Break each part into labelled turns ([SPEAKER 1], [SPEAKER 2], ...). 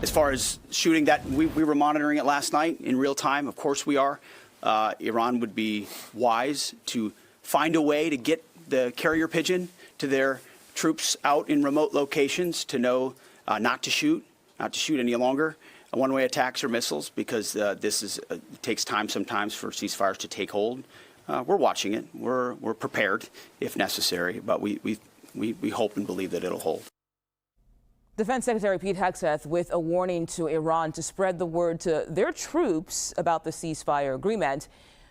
[SPEAKER 1] As far as shooting, that we were monitoring it last night in real time. Of course we are. Iran would be wise to find a way to get the carrier pigeon to their troops out in remote locations to know not to shoot any longer one-way attacks or missiles, because it takes time sometimes for ceasefires to take hold. We're watching it. We're prepared if necessary, but we hope and believe that it'll hold.
[SPEAKER 2] Defense Secretary Pete Hegseth with a warning to Iran to spread the word to their troops about the ceasefire agreement.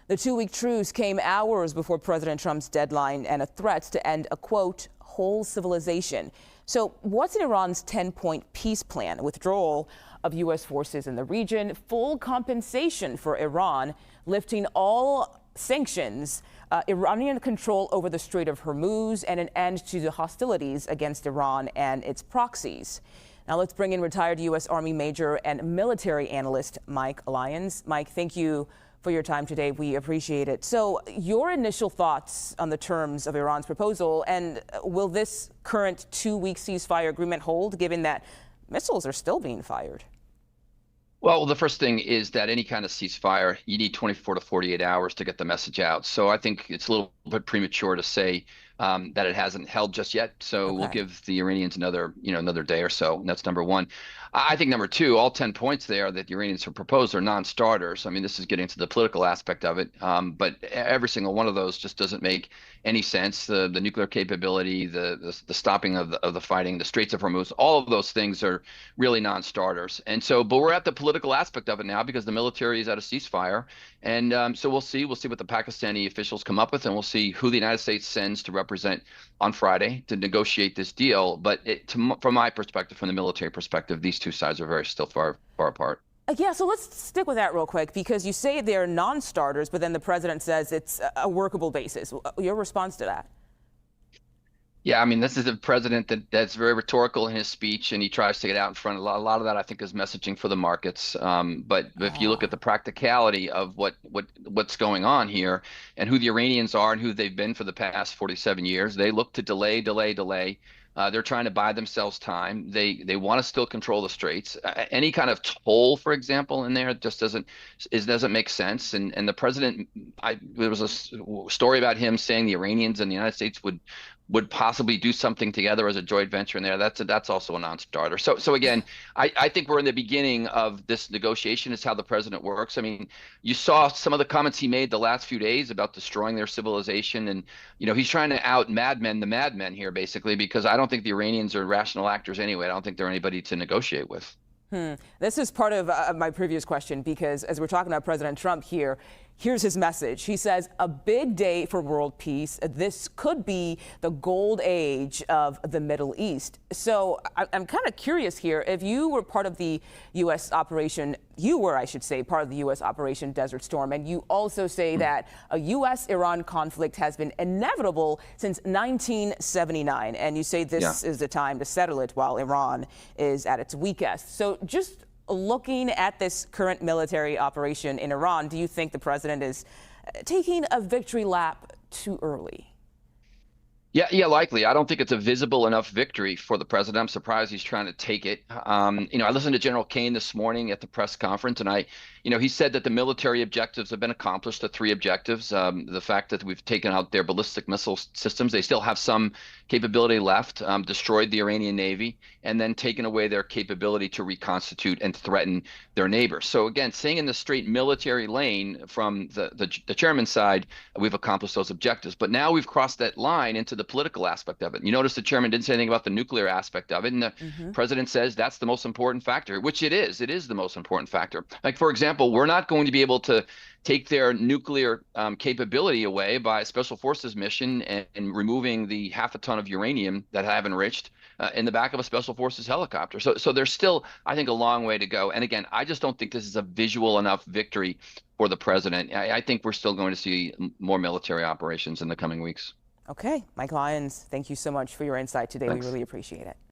[SPEAKER 2] The 2-week truce came hours before President Trump's deadline and a threat to end a, quote, whole civilization. So what's in Iran's 10-point peace plan? Withdrawal of U.S. forces in the region, full compensation for Iran, lifting all sanctions, Iranian control over the Strait of Hormuz, and an end to the hostilities against Iran and its proxies. Now let's bring in retired U.S. Army Major and military analyst Mike Lyons. Mike, thank you for your time today. We appreciate it. So your initial thoughts on the terms of Iran's proposal, and will this current 2-week ceasefire agreement hold, given that missiles are still being fired?
[SPEAKER 3] Well, the first thing is that any kind of ceasefire, you need 24 to 48 hours to get the message out. So I think it's a little bit premature to say that it hasn't held just yet. So
[SPEAKER 2] Okay.
[SPEAKER 3] We'll give the Iranians another day or so. And that's number one. I think number two, all 10 points there that the Iranians have proposed are non-starters. I mean, this is getting to the political aspect of it. But every single one of those just doesn't make any sense. The nuclear capability, the stopping of the fighting, the Straits of Hormuz, all of those things are really non-starters. And so, but we're at the political aspect of it now because the military is at a ceasefire. And so we'll see what the Pakistani officials come up with, and we'll see who the United States sends to represent on Friday to negotiate this deal. But from my perspective, from the military perspective, these two sides are still far apart.
[SPEAKER 2] Yeah, so let's stick with that real quick, because you say they're non-starters, but then the president says it's a workable basis. Your response to that?
[SPEAKER 3] Yeah, I mean, this is a president that's very rhetorical in his speech, and he tries to get out in front. A lot of that, I think, is messaging for the markets. But if you look at the practicality of what's going on here, and who the Iranians are and who they've been for the past 47 years, they look to delay. They're trying to buy themselves time. They want to still control the straits. Any kind of toll, for example, in there just doesn't make sense. And the president, there was a story about him saying the Iranians and the United States would possibly do something together as a joint venture in there. That's also a non-starter. So again, I think we're in the beginning of this negotiation. Is how the president works. I mean, you saw some of the comments he made the last few days about destroying their civilization, and he's trying to out madmen the madmen here, basically, because I don't think the Iranians are rational actors anyway. I don't think they're anybody to negotiate with.
[SPEAKER 2] This is part of my previous question, because as we're talking about President Trump here, here's his message. He says, a big day for world peace. This could be the gold age of the Middle East. So I'm kind of curious here. If you were part of the U.S. operation, I should say, part of the U.S. Operation Desert Storm, and you also say that a U.S.-Iran conflict has been inevitable since 1979, and you say this is the time to settle it while Iran is at its weakest. So just looking at this current military operation in Iran, do you think the president is taking a victory lap too early?
[SPEAKER 3] Yeah, likely. I don't think it's a visible enough victory for the president. I'm surprised he's trying to take it. I listened to General Kane this morning at the press conference, and he said that the military objectives have been accomplished, the 3 objectives. The fact that we've taken out their ballistic missile systems, they still have some capability left, destroyed the Iranian Navy, and then taken away their capability to reconstitute and threaten their neighbors. So again, staying in the straight military lane from the chairman's side, we've accomplished those objectives. But now we've crossed that line into the political aspect of it. You notice the chairman didn't say anything about the nuclear aspect of it, and the president says that's the most important factor, which it is. It is the most important factor. Like, for example, we're not going to be able to take their nuclear capability away by a special forces mission and removing the 0.5 ton of uranium that have enriched in the back of a special forces helicopter. So there's still, I think, a long way to go. And again, I just don't think this is a visual enough victory for the president. I think we're still going to see more military operations in the coming weeks.
[SPEAKER 2] Okay, Mike Lyons, thank you so much for your insight today.
[SPEAKER 3] Thanks.
[SPEAKER 2] We really appreciate it.